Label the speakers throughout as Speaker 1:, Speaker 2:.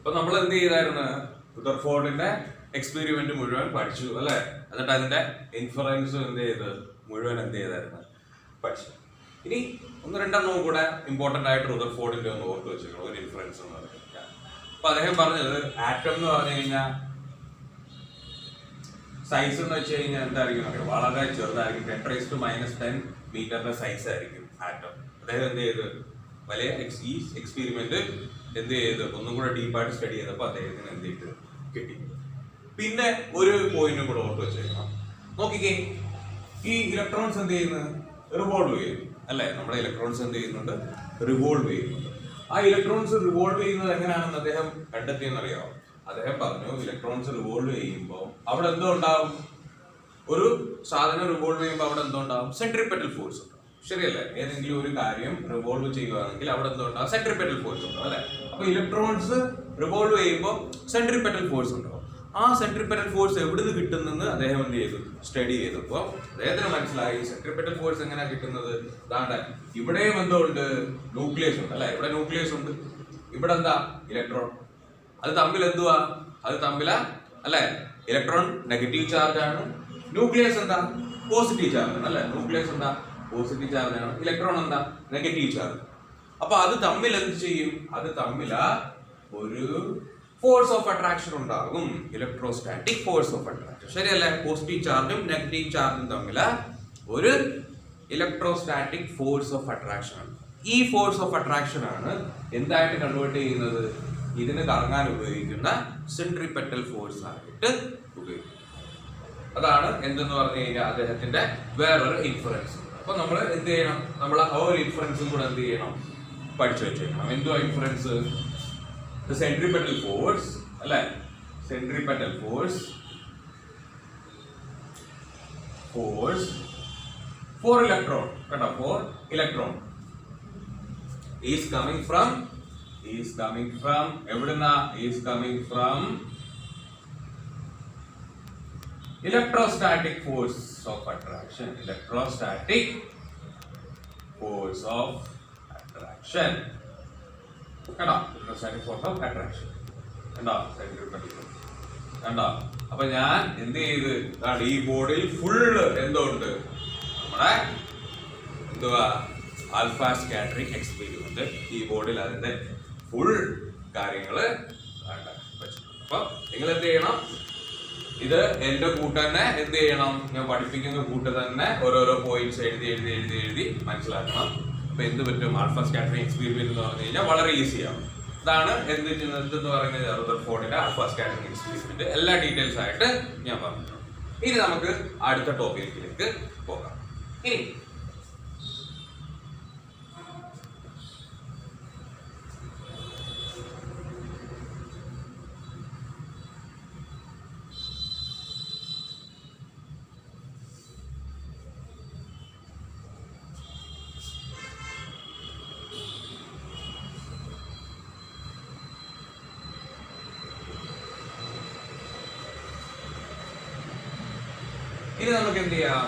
Speaker 1: അപ്പൊ നമ്മൾ എന്ത് ചെയ്തായിരുന്നു? റുദർഫോർഡിന്റെ എക്സ്പെരിമെന്റ് മുഴുവൻ പഠിച്ചു അല്ലെ? എന്നിട്ട് അതിന്റെ ഇൻഫറൻസ് എന്ത് ചെയ്ത് മുഴുവൻ എന്ത് ചെയ്തായിരുന്നു? പഠിച്ചു. ഇനി ഒന്ന് രണ്ടെണ്ണവും കൂടെ ഇമ്പോർട്ടന്റ് ആയിട്ട് റുദർഫോർഡിന്റെ ഒന്ന് ഓർത്ത് വെച്ചിരിക്കണം. ഒരു ഇൻഫറൻസ് എന്ന് പറഞ്ഞു കഴിഞ്ഞാൽ അപ്പൊ അദ്ദേഹം പറഞ്ഞത് ആറ്റം എന്ന് പറഞ്ഞു കഴിഞ്ഞാൽ സൈസ് എന്ന് വെച്ച് കഴിഞ്ഞാൽ എന്തായിരിക്കും അറിയാം? വളരെ ചെറുതായിരിക്കും. 10⁻⁻10 മീറ്ററിന്റെ സൈസ് ആയിരിക്കും ആറ്റം. അദ്ദേഹം എന്ത് ചെയ്ത് വലിയ ഈ എക്സ്പെരിമെന്റ് എന്ത് ചെയ്ത് ഒന്നും കൂടെ ഡീപ്പായിട്ട് സ്റ്റഡി ചെയ്തപ്പോൾ അദ്ദേഹത്തിന് എന്ത് ചെയ്ത് കിട്ടി. പിന്നെ ഒരു പോയിന്റും കൂടെ ഓർത്ത് വെച്ചേക്കണം. നോക്കിക്കേ, ഈ ഇലക്ട്രോൺസ് എന്ത് ചെയ്യുന്നത്? റിവോൾവ് ചെയ്യുന്നു അല്ലെ? നമ്മുടെ ഇലക്ട്രോൺസ് എന്ത് ചെയ്യുന്നുണ്ട്? റിവോൾവ് ചെയ്യുന്നുണ്ട്. ആ ഇലക്ട്രോൺസ് റിവോൾവ് ചെയ്യുന്നത് എങ്ങനെയാണെന്ന് അദ്ദേഹം കണ്ടെത്തിയെന്നറിയാമോ? അദ്ദേഹം പറഞ്ഞു ഇലക്ട്രോൺസ് റിവോൾവ് ചെയ്യുമ്പോൾ അവിടെ എന്തോ ഉണ്ടാവും? ഒരു സാധനം റിവോൾവ് ചെയ്യുമ്പോൾ അവിടെ എന്തോ ഉണ്ടാവും? സെൻട്രിപെറ്റൽ ഫോഴ്സ് ഉണ്ടാവും. ശരിയല്ലേ? ഏതെങ്കിലും ഒരു കാര്യം റിവോൾവ് ചെയ്യുകയാണെങ്കിൽ അവിടെ എന്തോ ഉണ്ടാവും? സെൻട്രിപെറ്റൽ ഫോഴ്സ് ഉണ്ടാവും അല്ലെ? അപ്പൊ ഇലക്ട്രോൺസ് റിവോൾവ് ചെയ്യുമ്പോൾ സെൻട്രിപെറ്റൽ ഫോഴ്സ് ഉണ്ടാവും. ആ സെൻട്രിപെറ്റൽ ഫോഴ്സ് എവിടെ നിന്ന് കിട്ടുന്നെന്ന് അദ്ദേഹം എന്ത് ചെയ്തു? സ്റ്റഡി ചെയ്തപ്പോൾ അദ്ദേഹത്തിന് മനസ്സിലായി സെൻട്രിപെറ്റൽ ഫോഴ്സ് എങ്ങനെയാ കിട്ടുന്നത്? അതാണ് ഇവിടെയും എന്തോ ഉണ്ട്? ന്യൂക്ലിയസ് ഉണ്ട് അല്ലെ? ഇവിടെ ന്യൂക്ലിയസ് ഉണ്ട്, ഇവിടെ എന്താ? ഇലക്ട്രോൺ. അത് തമ്മിൽ എന്തുവാ? അത് തമ്മില അല്ലെ? ഇലക്ട്രോൺ നെഗറ്റീവ് ചാർജ് ആണ്, ന്യൂക്ലിയസ് എന്താ? പോസിറ്റീവ് ചാർജ് ആണ് അല്ലെ? ന്യൂക്ലിയസ് എന്താ? പോസിറ്റീവ് ചാർജ് ആണ്, ഇലക്ട്രോൺ എന്താ? Negative charge. അപ്പൊ അത് തമ്മിൽ എന്ത് ചെയ്യും? അത് തമ്മില ഒരു ഫോഴ്സ് ഓഫ് അട്രാക്ഷൻ ഉണ്ടാകും, ഇലക്ട്രോസ്റ്റാറ്റിക് ഫോഴ്സ് ഓഫ് അട്രാക്ഷൻ. ശരിയല്ലേ? പോസിറ്റീവ് ചാർജും നെഗറ്റീവ് ചാർജും തമ്മില ഒരു ഇലക്ട്രോസ്റ്റാറ്റിക് ഫോഴ്സ് ഓഫ് അട്രാക്ഷൻ ആണ്. ഈ ഫോഴ്സ് ഓഫ് അട്രാക്ഷൻ ആണ് എന്തായിട്ട് കൺവേർട്ട് ചെയ്യുന്നത്? ഇതിന് കറങ്ങാൻ ഉപയോഗിക്കുന്ന സെൻട്രിപെറ്റൽ ഫോഴ്സ് ആയിട്ട് ഉപയോഗിക്കും. അതാണ് എന്തെന്ന് പറഞ്ഞു കഴിഞ്ഞാൽ അദ്ദേഹത്തിന്റെ വേറൊരു ഇൻഫറൻസ്. അപ്പൊ നമ്മൾ എന്ത് ചെയ്യണം? നമ്മൾ ആ ഒരു ഇൻഫറൻസും കൂടെ എന്ത് ചെയ്യണം? പഠിച്ചു വെച്ചേക്കണം. എന്തുവാ ഇൻഫറൻസ്? സെൻട്രിപെറ്റൽ ഫോഴ്സ് അല്ലെ? സെൻട്രിപെറ്റൽ ഫോഴ്സ് ഫോർ ഇലക്ട്രോൺ കേട്ടോ, for electron is coming from എവിടുന്ന? Is coming from electrostatic force of attraction. Electrostatic force of attraction കേട്ടോ, ഇലക്ട്രോസ്റ്റാറ്റിക് ഫോഴ്സ് ഓഫ് അട്രാക്ഷൻ കണ്ടോ? കണ്ടോ? അപ്പൊ ഞാൻ എന്ത് ചെയ്ത് ഈ ബോർഡിൽ ഫുള്ള് എന്തോ ഉണ്ട്? നമ്മുടെ എന്തുവാ? Alpha scattering experiment. ഈ ബോർഡിൽ അതിന്റെ ഫുൾ കാര്യങ്ങള് വെച്ചിട്ടുണ്ട്. അപ്പൊ നിങ്ങൾ എന്ത് ചെയ്യണം? ഇത് എന്റെ കൂട്ട് തന്നെ എന്ത് ചെയ്യണം? ഞാൻ പഠിപ്പിക്കുന്ന കൂട്ട് തന്നെ ഓരോരോ പോയിന്റ്സ് എഴുതി മനസ്സിലാക്കണം. അപ്പൊ എന്ത് പറ്റും? ആൽഫ സ്കാറ്ററിംഗ് എക്സ്പെരിമെന്റ് എന്ന് പറഞ്ഞു കഴിഞ്ഞാൽ വളരെ ഈസിയാണ്. ഇതാണ് എന്തെന്ന് പറയുന്നത് റുദർഫോർഡിന്റെ ആൽഫ സ്കാറ്ററിംഗ് എക്സ്പെരിമെന്റ്. എല്ലാ ഡീറ്റെയിൽസ് ആയിട്ട് ഞാൻ പറഞ്ഞിട്ടുണ്ട്. ഇനി നമുക്ക് അടുത്ത ടോപ്പിക്കിലേക്ക് പോകാം. ഇനി നമുക്ക് എന്ത് ചെയ്യാം?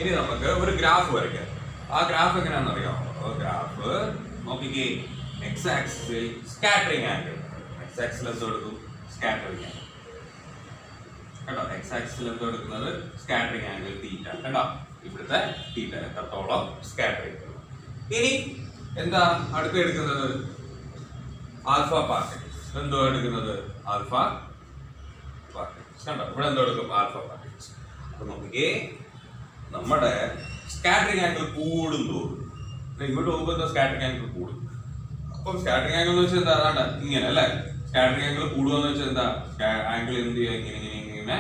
Speaker 1: ഇനി നമുക്ക് ഒരു ഗ്രാഫ് വരയ്ക്കാം. ആ ഗ്രാഫ് എങ്ങനെയാണെന്ന് അറിയാമോ? ഗ്രാഫ് നോക്കിക്കേ, എക്സ് ആക്സിസിൽ സ്കാറ്ററിംഗ് ആംഗിൾ. എക്സ് ആക്സിൽ എന്തോ എടുക്കും? സ്കാറ്ററിംഗ് ആംഗിൾ കേട്ടോ. എക്സ് ആക്സിൽ എന്തോ എടുക്കുന്നത്? സ്കാറ്ററിംഗ് ആംഗിൾ തീറ്റ കേട്ടോ. ഇവിടുത്തെ തീറ്റ എത്രത്തോളം സ്കാറ്ററിംഗ്. ഇനി എന്താ അടുത്ത് എടുക്കുന്നത്? Alpha particles. എന്തോ എടുക്കുന്നത്? ആൽഫ പാർട്ടിക്കിൾസ് കണ്ടോ. ഇവിടെ എന്തോ എടുക്കും? Alpha particles. അപ്പൊ നോക്കിക്കേ, നമ്മുടെ സ്കാറ്ററിംഗ് ആംഗിൾ കൂടും തോറും ഇങ്ങോട്ട് പോകുമ്പോൾ സ്കാറ്ററിംഗ് ആംഗിൾ കൂടും. അപ്പം സ്കാറ്ററിംഗ് ആംഗിൾ എന്ന് വെച്ചാൽ എന്താ? അതാണ് ഇങ്ങനെ അല്ലെ? സ്കാറ്ററിംഗ് ആംഗിൾ കൂടുകയെന്ന് വെച്ചാൽ എന്താ? ആംഗിൾ എന്ത് ചെയ്യുക? ഇങ്ങനെ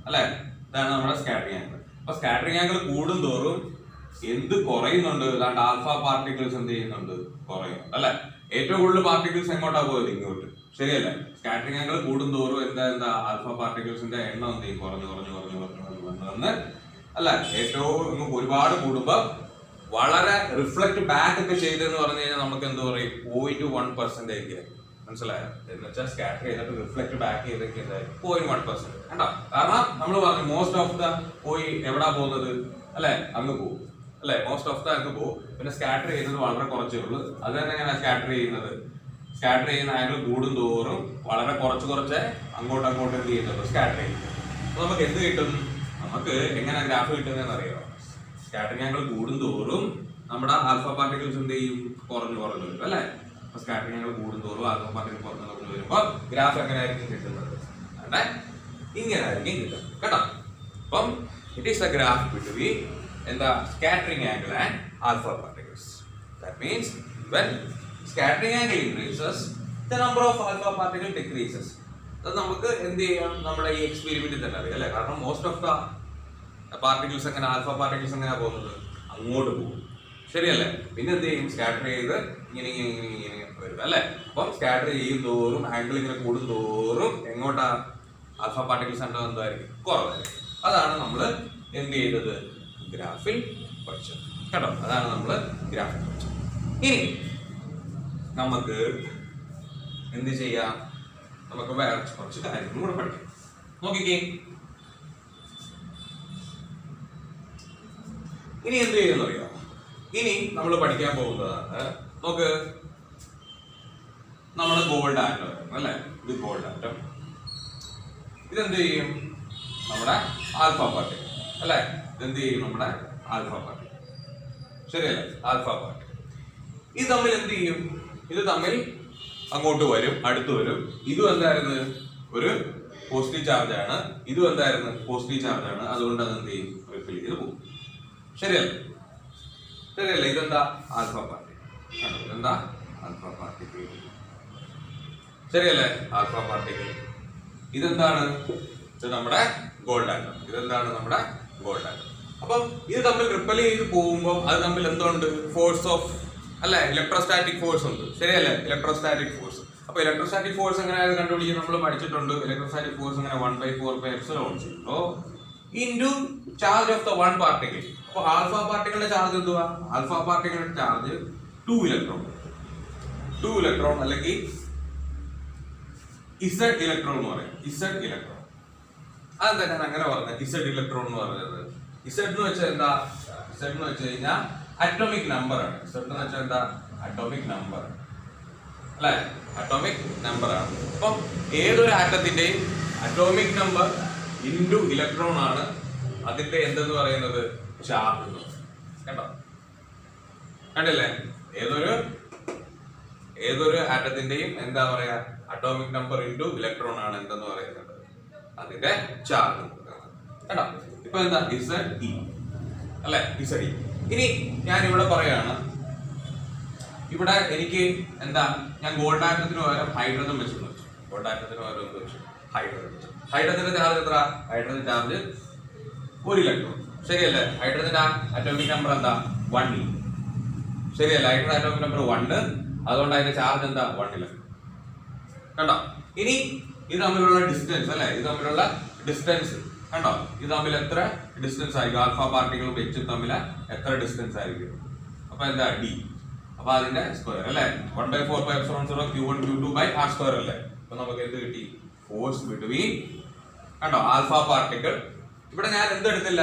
Speaker 1: അല്ലെ? ഇതാണ് നമ്മുടെ സ്കാറ്ററിംഗ് ആംഗിൾ. അപ്പൊ സ്കാറ്ററിംഗ് ആംഗിൾ കൂടും തോറും എന്ത് കുറയുന്നുണ്ട്? അതാണ്ട് ആൽഫ പാർട്ടിക്കിൾസ് എന്ത് ചെയ്യുന്നുണ്ട്? കുറയുന്നുണ്ട് അല്ലെ? ഏറ്റവും കൂടുതൽ പാർട്ടിക്കിൾസ് എങ്ങോട്ടാ പോയത്? ഇങ്ങോട്ട്. ശരിയല്ലേ? സ്കാറ്ററിംഗ് ആംഗിൾ കൂടും തോറും എന്താ ആൽഫ പാർട്ടിക്കിൾസിന്റെ എണ്ണം എന്ത് ചെയ്യും? കുറഞ്ഞു അല്ല, ഏറ്റവും ഒരുപാട് കൂടുമ്പോ വളരെ റിഫ്ലക്ട് ബാക്ക് ഒക്കെ ചെയ്തെന്ന് പറഞ്ഞു കഴിഞ്ഞാൽ നമുക്ക് എന്ത് പറയും? 0.1% മനസ്സിലായോ? എന്ന് വെച്ചാൽ സ്കാറ്റർ ചെയ്തിട്ട് റിഫ്ലക്ട് ബാക്ക് ചെയ്തൊക്കെ 0.1% കണ്ടോ. കാരണം നമ്മൾ പറഞ്ഞു മോസ്റ്റ് ഓഫ് ദ പോയി എവിടാ പോകുന്നത് അല്ലെ? അങ്ങ് പോകും അല്ലെ? മോസ്റ്റ് ഓഫ് ദ അങ്ങ് പോകും. പിന്നെ സ്കാറ്റർ ചെയ്യുന്നത് വളരെ കുറച്ചേ ഉള്ളൂ. അത് തന്നെ എങ്ങനെ സ്കാറ്റർ ചെയ്യുന്നത്? സ്കാറ്റർ ചെയ്യുന്ന ആംഗിൾ കൂടും തോറും വളരെ കുറച്ച് അങ്ങോട്ടും എന്ത് ചെയ്യുന്നുള്ളൂ, സ്കാറ്റർ ചെയ്യും. അപ്പൊ നമുക്ക് എന്ത് കിട്ടും? നമുക്ക് എങ്ങനെ ഗ്രാഫ് കിട്ടുന്നതെന്ന് അറിയാമോ? സ്കാറ്ററിംഗ് ആംഗിൾ കൂടും തോറും നമ്മുടെ ആൽഫ പാർട്ടിക്കിൾസ് എന്ത് ചെയ്യും? കുറഞ്ഞു വരും അല്ലെ? അപ്പൊ സ്കാറ്ററിംഗ് ആംഗിൾ കൂടും തോറും ആൽഫ പാർട്ടിക്കിൾ കുറഞ്ഞു വരുമ്പോൾ ഗ്രാഫ് എങ്ങനെ ആയിരിക്കും കിട്ടുന്നത്? അതെ, ഇങ്ങനെ ആയിരിക്കും കിട്ടും കേട്ടോ. അപ്പം it is a graph between എന്താ scattering angle and alpha particles. That means when scattering angle increases the number of alpha particle decreases. അത് നമുക്ക് എന്ത് ചെയ്യാം? നമ്മുടെ ഈ എക്സ്പെരിമെന്റിൽ തന്നെ അറിയാം അല്ലെ? കാരണം മോസ്റ്റ് ഓഫ് ദ പാർട്ടിക്കിൾസ് എങ്ങനെ, ആൽഫ പാർട്ടിക്കിൾസ് എങ്ങനെയാ പോകുന്നത്? അങ്ങോട്ട് പോകും, ശരിയല്ലേ? പിന്നെ എന്ത് ചെയ്യും? സ്കാറ്റർ ചെയ്ത് ഇങ്ങനെ വരും അല്ലെ? അപ്പം സ്കാറ്റർ ചെയ്യും തോറും ആംഗിൾ ഇങ്ങനെ കൂടും തോറും എങ്ങോട്ടാ? ആൽഫ പാർട്ടിക്കിൾസ് എന്തായിരിക്കും? കുറവായിരിക്കും. അതാണ് നമ്മൾ എന്ത് ചെയ്തത്? ഗ്രാഫിൽ പഠിച്ചത് കേട്ടോ. അതാണ് നമ്മൾ ഗ്രാഫിൽ പഠിച്ചത്. ഇനി നമുക്ക് എന്ത് ചെയ്യാം? നമുക്ക് വേറെ കുറച്ച് കാര്യങ്ങളും കൂടെ പഠിക്കാം. നോക്കിക്കേ, ഇനി എന്ത് ചെയ്യുമെന്ന് അറിയാം? ഇനി നമ്മൾ പഠിക്കാൻ പോകുന്നതാണ്, നോക്ക്, നമ്മുടെ ഗോൾഡ് ആറ്റം അല്ലെ? ഇത് ഗോൾഡ് ആറ്റം. ഇതെന്ത് ചെയ്യും? നമ്മുടെ ആൽഫ പാർട്ടിക്കിൾ അല്ലെ? ഇതെന്ത് ചെയ്യും? നമ്മുടെ ആൽഫ പാർട്ടിക്കിൾ, ശരിയല്ലേ? ആൽഫ പാർട്ടിക്കിൾ ഇത് തമ്മിൽ എന്ത് ചെയ്യും? ഇത് തമ്മിൽ അങ്ങോട്ട് വരും, അടുത്ത് വരും. ഇതും എന്തായിരുന്നു? ഒരു പോസിറ്റീവ് ചാർജ് ആണ്. ഇതും എന്തായിരുന്നു? പോസിറ്റീവ് ചാർജ് ആണ്. അതുകൊണ്ട് അത് എന്ത് ചെയ്യും? റിപ്പിൽ ചെയ്ത് പോകും, ശരിയല്ലേ? ഇതെന്താ? Alpha particle. ഇതെന്താ? ആൽഫ പാർട്ടിക്കിൾ, ശരിയല്ലേ? Alpha particle. ഇതെന്താണ്? ഇത് നമ്മുടെ ഗോൾഡ് ആറ്റം. ഇതെന്താണ്? നമ്മുടെ ഗോൾഡ് ആറ്റം. അപ്പം ഇത് തമ്മിൽ റിപ്പൽ ചെയ്ത് പോകുമ്പോൾ അത് തമ്മിൽ എന്തുണ്ട്? ഫോഴ്സ് ഓഫ് അല്ലെ? ഇലക്ട്രോസ്റ്റാറ്റിക് ഫോഴ്സ് ഉണ്ട്, ശരിയല്ലേ? Electrostatic force. അപ്പൊ ഇലക്ട്രോസ്റ്റാറ്റിക് ഫോഴ്സ് എങ്ങനെയാണ് കണ്ടുപിടിക്കുന്നത്? നമ്മൾ പഠിച്ചിട്ടുണ്ട്. ഇലക്ട്രോസ്റ്റാറ്റിക് ഫോഴ്സ് എങ്ങനെ? 1/4πε0 into charge of the one particle. അപ്പൊ ആൽഫ പാർട്ടിക്കിളിന്റെ ചാർജ് എന്തുവാ? ആൽഫ പാർട്ടിക്കിളിന്റെ ചാർജ് 2 ഇലക്ട്രോൺ അല്ലെങ്കിൽ ഇസഡ് ഇലക്ട്രോൺ എന്ന് പറയും. Z electron. അതെന്താ ഞാൻ അങ്ങനെ പറഞ്ഞത്? ഇസഡ് ഇലക്ട്രോൺ എന്ന് പറഞ്ഞത്, ഇസഡ് എന്ന് വെച്ചാൽ എന്താ? ഇസഡ് എന്ന് വെച്ച് കഴിഞ്ഞാൽ അറ്റോമിക് നമ്പർ ആണ്. ഇസഡ് എന്ന് വെച്ചാൽ എന്താ? അറ്റോമിക് നമ്പർ അല്ലെ? അറ്റോമിക് നമ്പർ ആണ്. അപ്പം ഏതൊരു ആറ്റത്തിന്റെയും അറ്റോമിക് നമ്പർ ഇൻറ്റു ഇലക്ട്രോൺ ആണ് അതിന്റെ എന്തെന്ന് പറയുന്നത്? ചാർജ്. കേട്ടോ, കണ്ടില്ലേ? ഏതൊരു ആറ്റത്തിന്റെയും എന്താ പറയാ? അറ്റോമിക് നമ്പർ ഇൻറ്റു ഇലക്ട്രോൺ ആണ് എന്തെന്ന് പറയുന്നത്? അതിന്റെ ചാർജ്. കേട്ടോ, ഇപ്പൊ എന്താ? ZE അല്ലെ? ZE. ഇനി ഞാൻ ഇവിടെ പറയാണ്, ഇവിടെ എനിക്ക് എന്താ? ഞാൻ ഗോൾഡ് ആറ്റത്തിന് പകരം ഹൈഡ്രജൻ വെച്ചു. ഗോൾഡ് ആറ്റത്തിന് പകരം എന്ത് വെച്ചു? ഹൈഡ്രജൻ വെച്ചു. ഹൈഡ്രജന്റെ ചാർജ് എത്ര? ഹൈഡ്രജൻ ചാർജ് 1 ഇലക്ട്രോൺ, ശരിയല്ലേ? ഹൈഡ്രജന്റെ അറ്റോമിക് നമ്പർ എന്താ? 1e, ശരിയല്ലേ? ഹൈഡ്രജൻ അറ്റോമിക് നമ്പർ 1, അതുകൊണ്ട് അതിന്റെ ചാർജ് എന്താ? 1 ഇലക്ട്രോൺ. കണ്ടോ? ഇനി ഇത് തമ്മിലുള്ള ഡിസ്റ്റൻസ് അല്ലെ? ഇത് തമ്മിലുള്ള ഡിസ്റ്റൻസ് കണ്ടോ? ഇത് തമ്മിൽ എത്ര ഡിസ്റ്റൻസ് ആയിരിക്കും? ആൽഫ പാർട്ടിക്കിളും എച്ചും തമ്മിൽ എത്ര ഡിസ്റ്റൻസ് ആയിരിക്കും? അപ്പൊ എന്താ? D. അപ്പൊ അതിന്റെ സ്ക്വയർ അല്ലെ? 1/4πε0 q1 q2/r² അല്ലേ? അപ്പൊ നമുക്ക് എന്ത് കിട്ടി? ഫോഴ്സ് ബിറ്റ്വീൻ കണ്ടോ ആൽഫ പാർട്ടിക്കിൾ. ഇവിടെ ഞാൻ എന്തെടുത്തില്ല?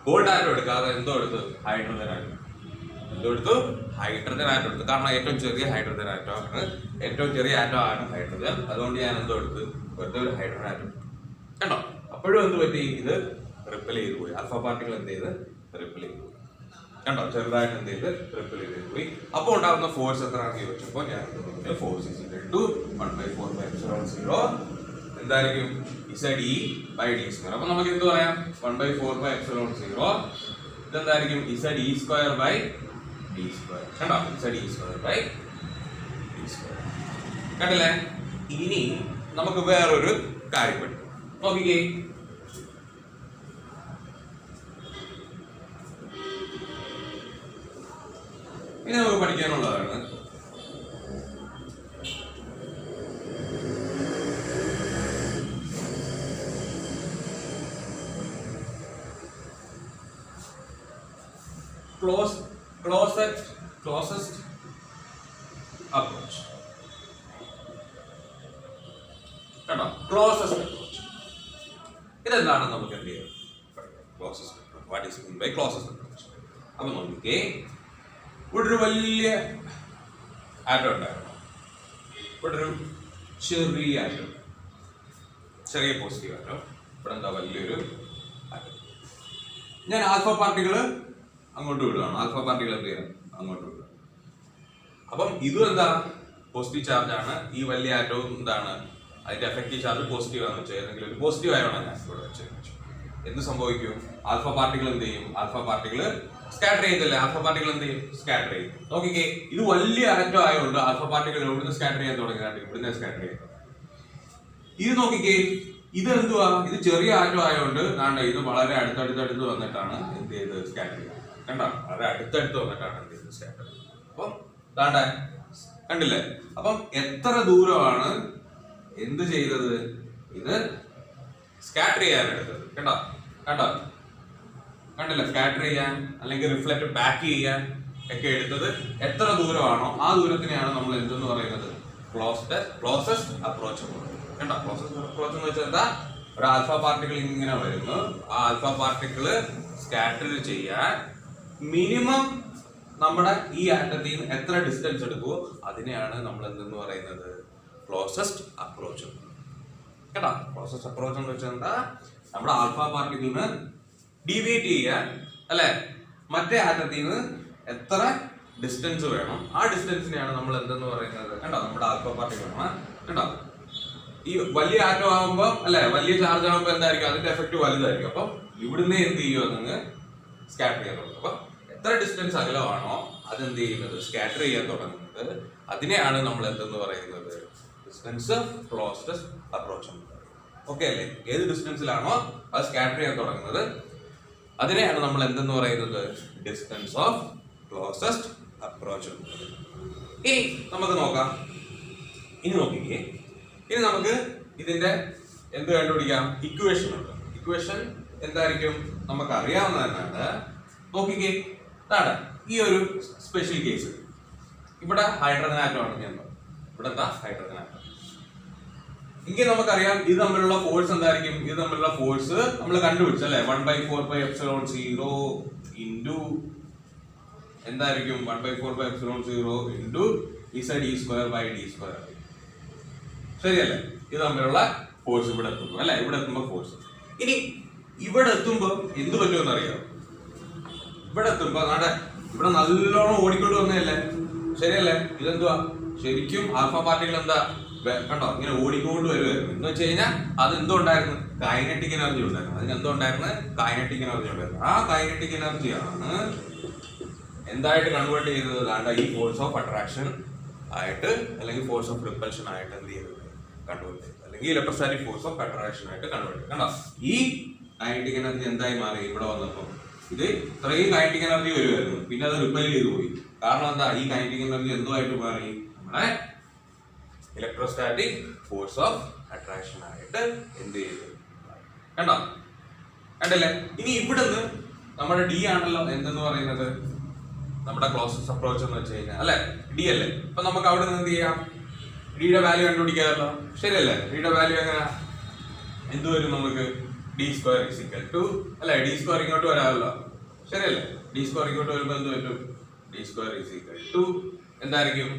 Speaker 1: ഗോൾഡ് ആറ്റം എടുക്കാതെ എന്തോ എടുത്ത്? Hydrogen atom. എന്തെടുത്തു? ഹൈഡ്രജൻ ആറ്റം എടുത്തു. കാരണം ഏറ്റവും ചെറിയ ഹൈഡ്രജൻ ആറ്റം ആണ്, ഏറ്റവും ചെറിയ ആറ്റം ആണ് ഹൈഡ്രജൻ. അതുകൊണ്ട് ഞാൻ എന്തോ എടുത്ത്? വെറുതെ ഒരു ഹൈഡ്രജൻ ആറ്റം. കണ്ടോ? അപ്പോഴും എന്ത് പറ്റി? ഇത് റിപ്പൽ ചെയ്ത് പോയി. ആൽഫ പാർട്ടിക്കിൾ എന്ത് ചെയ്ത്? റിപ്പൽ ചെയ്ത് പോയി. കണ്ടോ? ചെറുതായിട്ട് എന്ത് ചെയ്ത്? റിപ്പൽ ചെയ്ത് പോയി. അപ്പോൾ ഉണ്ടാകുന്ന ഫോഴ്സ് എത്രയാണെന്ന് ചോദിച്ചപ്പോൾ ഞാൻ ഫോഴ്സ് is equal to 1/4πε0 എന്തായിരിക്കും? ZE/d². അപ്പൊ നമുക്ക് എന്ത് പറയാം? 1/4πε0 ഇതെന്തായിരിക്കും? ZE²/d². കണ്ടോ? ZE²/d². കണ്ടില്ലേ? ഇനി നമുക്ക് വേറൊരു കാര്യം പഠിക്കാം. നോക്കിക്കേ, ഇനി നമുക്ക് പഠിക്കാനുള്ളതാണ് closest approach. കണ്ടോ? Closest approach. ഇതെന്താണ് നമുക്ക് എന്ത് ചെയ്യാം? Closest approach. What is mean by closest approach? അപ്പൊ നോക്കിക്കേ, ഇവിടെ ഒരു വലിയ ആറ്റം ഉണ്ടായിരുന്നു. ഇവിടെ ഒരു ചെറിയ ആറ്റം, ചെറിയ പോസിറ്റീവ് ആറ്റം, ഇവിടെ എന്താ വലിയൊരു ആറ്റം. ഞാൻ ആൽഫ പാർട്ടികൾ അങ്ങോട്ട് വിടുകയാണ്. ആൽഫ പാർട്ടികൾ എന്ത് ചെയ്യാം? അങ്ങോട്ട് വിടുക. അപ്പം ഇതും എന്താ പോസിറ്റീവ് ചാർജ് ആണ്. ഈ വലിയ ആറ്റവും എന്താണ് അതിന്റെ എഫക്റ്റീവ് ചാർജ് പോസിറ്റീവ് ആണെന്ന് വെച്ചാൽ ഏതെങ്കിലും ഒരു പോസിറ്റീവ് ആയതാണ് ഞാൻ ഇവിടെ വെച്ച്. എന്ത് സംഭവിക്കും? ആൽഫ പാർട്ടികൾ എന്ത് ചെയ്യും? ആൽഫ പാർട്ടികൾ സ്കാറ്റർ ചെയ്തില്ലേ? ആൽഫ പാർട്ടികൾ എന്ത് ചെയ്യും? സ്കാറ്റർ ചെയ്യും. നോക്കിക്കേ, ഇത് വലിയ ആറ്റം ആയതുകൊണ്ട് ആൽഫ പാർട്ടികൾ എവിടുന്ന് സ്കാറ്റർ ചെയ്യാൻ തുടങ്ങിയാണ്? ഇവിടുന്ന് സ്കാറ്റർ ചെയ്യാൻ. ഇത് നോക്കിക്കേ, ഇത് എന്തുവാ? ഇത് ചെറിയ ആറ്റം ആയതുകൊണ്ട് ഇത് വളരെ അടുത്തടുത്ത് വന്നിട്ടാണ് എന്ത് ചെയ്ത് സ്കാറ്റർ ചെയ്യുന്നത്. കണ്ടോ? വളരെ അടുത്തടുത്ത് വന്നിട്ടാണ് എന്ത് ചെയ്ത് സ്കാറ്റർ ചെയ്യുന്നത്. അപ്പം ദാണ്ട കണ്ടില്ലേ? അപ്പം എത്ര ദൂരമാണ് എന്ത് ചെയ്തത്? ഇത് സ്കാറ്റർ ചെയ്യാൻ എടുത്തത്. കണ്ടോ? കണ്ടില്ല? സ്കാറ്റർ ചെയ്യാൻ അല്ലെങ്കിൽ റിഫ്ലക്ട് ബാക്ക് ചെയ്യാൻ ഒക്കെ എടുത്തത് എത്ര ദൂരമാണോ ആ ദൂരത്തിനെയാണ് നമ്മൾ എന്തെന്ന് പറയുന്നത്? Closest approach. കണ്ടോ? ക്ലോസസ്റ്റ് അപ്രോച്ച് എന്ന് വെച്ചാൽ എന്താ? ഒരു ആൽഫ പാർട്ടിക്കിൾ ഇങ്ങനെ വരുന്നു. ആ ആൽഫ പാർട്ടിക്കിൾ സ്കാറ്റർ ചെയ്യാൻ മിനിമം നമ്മുടെ ഈ ആറ്റത്തിൽ നിന്ന് എത്ര ഡിസ്റ്റൻസ് എടുക്കുമോ അതിനെയാണ് നമ്മൾ എന്തെന്ന് പറയുന്നത്? Closest approach. കേട്ടോ? ക്ലോസസ്റ്റ് അപ്രോച്ച് എന്ന് വെച്ചാൽ എന്താ? നമ്മുടെ ആൽഫ പാർട്ടിക്കിളിന് ഡീവിയേറ്റ് ചെയ്യാൻ അല്ലെ മറ്റേ ആറ്റത്തിൽ നിന്ന് എത്ര ഡിസ്റ്റൻസ് വേണം ആ ഡിസ്റ്റൻസിനെയാണ് നമ്മൾ എന്തെന്ന് പറയുന്നത്? കണ്ടോ? നമ്മുടെ ആൽഫ പാർട്ടിക്കിളാണ്. കണ്ടോ? ഈ വലിയ ആറ്റം ആകുമ്പോൾ അല്ലെ വലിയ ചാർജ് ആകുമ്പോൾ എന്തായിരിക്കും? അതിന്റെ എഫക്റ്റ് വലുതായിരിക്കും. അപ്പം ഇവിടുന്ന് എന്ത് ചെയ്യുമോ നിങ്ങൾ സ്കാറ്റർ ചെയ്യാൻ തുടങ്ങും. അപ്പൊ എത്ര ഡിസ്റ്റൻസ് അകലമാണോ അതെന്ത് ചെയ്യുന്നത്? സ്കാറ്റർ ചെയ്യാൻ തുടങ്ങുന്നത്. അതിനെയാണ് നമ്മൾ എന്തെന്ന് പറയുന്നത്? Distance closest approach. ഓക്കെ അല്ലേ? ഏത് ഡിസ്റ്റൻസിലാണോ അത് സ്കാറ്റർ ചെയ്യാൻ തുടങ്ങുന്നത് അതിനെയാണ് നമ്മൾ എന്തെന്ന് പറയുന്നത്? Distance of closest approach. ഇനി നമുക്ക് നോക്കാം. ഇനി നോക്കിക്കേ, ഇനി നമുക്ക് ഇതിന്റെ എന്ത് കണ്ടുപിടിക്കാം? ഇക്വേഷൻ ഉണ്ട്. ഇക്വേഷൻ എന്തായിരിക്കും? നമുക്ക് അറിയാവുന്നതാണ്. നോക്കിക്കേ, ഈ ഒരു സ്പെഷ്യൽ കേസ് ഇവിടെ ഹൈഡ്രജൻ ആറ്റം ആണ് ഞാൻ ഇവിടെ എന്താ ഹൈഡ്രജൻ ആറ്റം. എങ്കിൽ നമുക്കറിയാം ഇത് തമ്മിലുള്ള ഫോഴ്സ് എന്തായിരിക്കും? ഇത് തമ്മിലുള്ള ഫോഴ്സ് നമ്മൾ കണ്ടുപിടിച്ചല്ലേ? 1/4πε0 ഇൻറ്റു എന്തായിരിക്കും? 1/4πε0 ഇൻറ്റു Z(E²/d²). ശരിയല്ലേ? ഇത് തമ്മിലുള്ള ഫോഴ്സ് ഇവിടെ എത്തുന്നു അല്ലെ? ഇവിടെ എത്തുമ്പോൾ ഫോഴ്സ്. ഇനി ഇവിടെ എത്തുമ്പോൾ എന്ത് പറ്റുമെന്ന് അറിയാം? ഇവിടെ എത്തുമ്പോ ഇവിടെ നല്ലോണം ഓടിക്കൊണ്ട് വന്നതല്ലേ? ശരിയല്ലേ? ഇതെന്തുവാ? ശരിക്കും ആൽഫ പാർട്ടികൾ എന്താ കണ്ടോ ഇങ്ങനെ ഓടിക്കൊണ്ട് വരുമായിരുന്നു. എന്ന് വെച്ച് കഴിഞ്ഞാൽ അത് എന്തോ ഉണ്ടായിരുന്നു? കൈനറ്റിക് എനർജി ഉണ്ടായിരുന്നു. അതിന് എന്തോ ഉണ്ടായിരുന്നു? കൈനറ്റിക് എനർജി ഉണ്ടായിരുന്നു. ആ കൈനറ്റിക് എനർജിയാണ് എന്തായിട്ട് കൺവേർട്ട് ചെയ്തത്? ഈ ഫോഴ്സ് ഓഫ് അട്രാക്ഷൻ ആയിട്ട് അല്ലെങ്കിൽ ഫോഴ്സ് ഓഫ് റിപ്പൽഷൻ ആയിട്ട് എന്ത് ചെയ്തത്? കൺവേർട്ട് ചെയ്തത്. അല്ലെങ്കിൽ ഇലക്ട്രോസ്റ്റാറ്റിക് ഫോഴ്സ് ഓഫ് അട്രാക്ഷൻ ആയിട്ട് കൺവേർട്ട് ചെയ്തത്. കണ്ടോ? ഈ കൈനറ്റിക് എനർജി എന്തായി മാറി? ഇവിടെ വന്നപ്പോൾ ഇത് ഇത്രയും കൈനറ്റിക് എനർജി വരുമായിരുന്നു, പിന്നെ അത് റിപ്പൽ ചെയ്ത് പോയി. കാരണം എന്താ? ഈ കൈനറ്റിക് എനർജി എന്തോ ആയിട്ട് മാറി? നമ്മുടെ ഇലക്ട്രോസ്റ്റാറ്റിക് ഫോഴ്സ് ഓഫ് അട്രാക്ഷൻ ആയിട്ട് എന്ത് ചെയ്തു? കണ്ടല്ലേ? ഇനി ഇവിടുന്ന് നമ്മുടെ ഡി ആണല്ലോ എന്തെന്ന് പറയുന്നത്? നമ്മുടെ ക്ലോസസ്റ്റ് അപ്രോച്ച് എന്ന് വെച്ച് കഴിഞ്ഞാൽ അല്ലെ? ഡി അല്ലേ? അപ്പൊ നമുക്ക് അവിടെ നിന്ന് എന്ത് ചെയ്യാം? ഡിയുടെ വാല്യൂ കണ്ടുപിടിക്കാമല്ലോ. ശരിയല്ലേ? ഡിയുടെ വാല്യൂ എങ്ങനെ? എന്ത് വരും നമുക്ക്? d² അല്ലെ? d² ഇങ്ങോട്ട് വരാമല്ലോ. ശരിയല്ലേ? d² ഇങ്ങോട്ട് വരുമ്പോൾ എന്ത് പറ്റും? d² എന്തായിരിക്കും?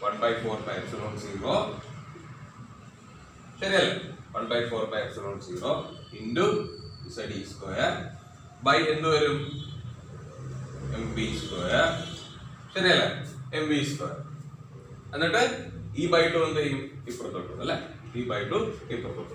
Speaker 1: 1/4πε0. ശരിയല്ലേ? 1/4πε0 ഇൻറ്റു Z(E²) ബൈ എന്ത് വരും? mv². ശരിയല്ലേ? mv². എന്നിട്ട് ഈ ബൈ 2 എന്ത് ചെയ്യും? ഇപ്പുറത്തോട്ട് അല്ലെ? ഈ ബൈ 2 ഇപ്പുറത്തോട്ട്.